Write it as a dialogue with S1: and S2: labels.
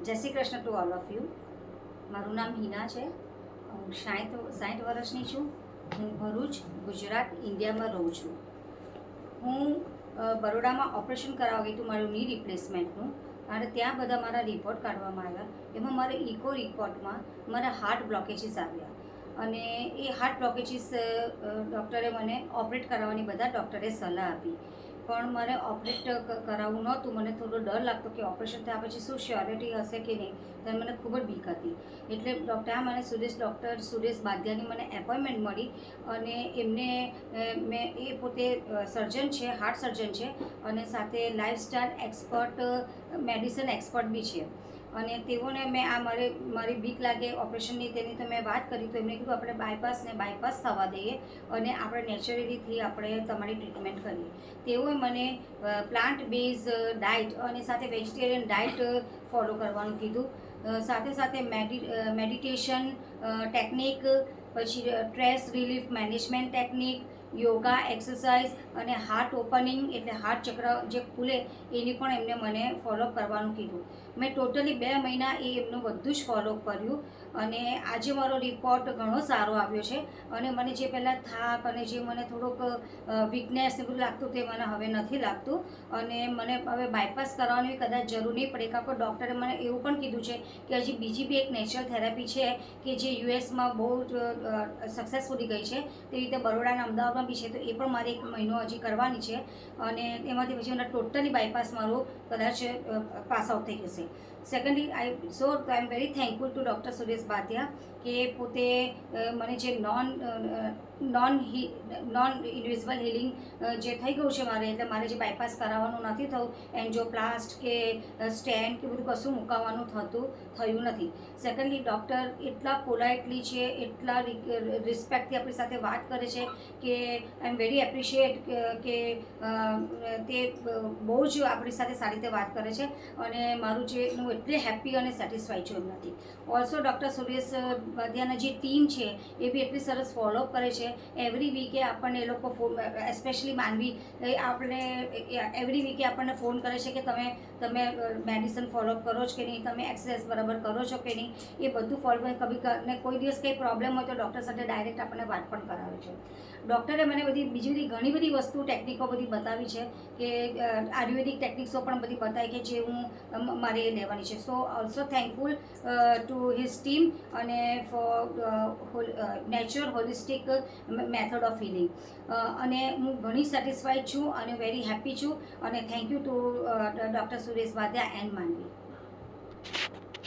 S1: જય Shri Krishna to all of you. મારું નામ હિના છે. હું 60 વર્ષની છું. હું ભરૂચ, ગુજરાત, ઇન્ડિયામાં રહું છું. હું બરોડામાં ઓપરેશન કરાવવા ગઈ હતું મારું ની રિપ્લેસમેન્ટનું, અને ત્યાં બધા મારા રિપોર્ટ કાઢવામાં આવ્યા. એમાં મારા ઇકો રિપોર્ટમાં મારા હાર્ટ બ્લોકેજીસ આવ્યા, અને એ હાર્ટ બ્લોકેજીસ ડૉક્ટરે મને ઓપરેટ કરાવવાની બધા ડૉક્ટરે સલાહ આપી. પણ મારે ઓપરેટ કરાવવું નહોતું. મને થોડો ડર લાગતો કે ઓપરેશન થયા પછી શું શ્યોરિટી હશે કે નહીં, તો મને ખૂબ જ બીક હતી. એટલે મને ડૉક્ટર સુરેશ બાધિયાની મને એપોઇન્ટમેન્ટ મળી, અને એમને મેં એ પોતે સર્જન છે, હાર્ટ સર્જન છે, અને સાથે લાઇફસ્ટાઇલ એક્સપર્ટ, મેડિસિન એક્સપર્ટ બી છે. અને તેઓને મેં મારી બીક લાગે ઓપરેશનની તેની તો મેં વાત કરી, તો એમણે કીધું આપણે બાયપાસ થવા દઈએ અને આપણે નેચરલીથી આપણે તમારી ટ્રીટમેન્ટ કરીએ. તેઓએ મને પ્લાન્ટ બેઝ ડાયટ અને સાથે વેજીટેરિયન ડાયટ ફોલો કરવાનું કીધું. સાથે સાથે મેડિટેશન ટેકનિક, પછી stress relief management technique, yoga, exercise અને હાર્ટ ઓપનિંગ એટલે હાર્ટ ચક્ર જે ખુલે એની પણ એમને મને ફોલોઅપ કરવાનું કીધું. મેં ટોટલી 2 મહિના એમનું બધું જ ફોલોઅપ કર્યું, અને આજે મારો રિપોર્ટ ઘણો સારો આવ્યો છે. અને મને જે પહેલાં થાક અને જે મને થોડુંક વીકનેસ ને બધું લાગતું તે મને હવે નથી લાગતું. અને મને હવે બાયપાસ કરવાની કદાચ જરૂર નહીં પડે, કારણ કે ડૉક્ટરે મને એવું પણ કીધું છે કે હજી બીજી બી એક નેચરલ થેરાપી છે કે જે યુએસમાં બહુ જ સક્સેસફુલી ગઈ છે. તે રીતે બરોડાના અમદાવાદમાં બી છે, તો એ પણ મારે 1 મહિનો હજી કરવાની છે. અને એમાંથી પછી મને ટોટલી બાયપાસ મારો કદાચ પાસ આઉટ થઈ જશે. Secondly I am very thankful to doctor Suresh Badhiya કે પોતે મને જે નોન ઇન્વિઝિબલ હિલિંગ જે થઈ ગયું છે મારે, એટલે મારે જે બાયપાસ કરાવવાનું નથી થયું, એન્જિયોપ્લાસ્ટ કે સ્ટેન્ડ કે બધું કશું મૂકાવવાનું થયું નથી. સેકન્ડલી ડૉક્ટર એટલા પોલાઇટલી છે, એટલા રિસ્પેક્ટથી આપણી સાથે વાત કરે છે કે આઈ એમ વેરી એપ્રિશિએટ કે તે બહુ જ આપણી સાથે સારી રીતે વાત કરે છે. અને મારું જે હું એટલી હેપી અને સેટિસ્ફાઈડ છું એમનાથી. ઓલ્સો ડૉક્ટર સુરેશ બાધિયાના જે ટીમ છે એ બી એટલી સરસ ફોલોઅપ કરે છે. એવરી વીકે આપણને એ લોકો એસ્પેશિયલી માનવી આપણે એવરી વીકે આપણને ફોન કરે છે કે તમે મેડિસિન ફોલોઅપ કરો છો કે નહીં, તમે એક્સરસાઇઝ બરાબર કરો છો કે નહીં, એ બધું ફોલો ને કોઈ દિવસ કંઈ પ્રોબ્લેમ હોય તો ડૉક્ટર સાથે ડાયરેક્ટ આપણને વાત પણ કરાવે છે. ડૉક્ટરે મને ઘણી બધી વસ્તુ ટેકનિકો બધી બતાવી છે કે આયુર્વેદિક ટેકનિક્સો પણ બધી બતાવી કે જે મારે લેવાની છે. So also thankful to his team અને for natural holistic method of healing. અને હું ઘણી સેટિસ્ફાઈડ છું અને વેરી હેપી છું. અને thank you to doctor Suresh Badhiya and માનવી.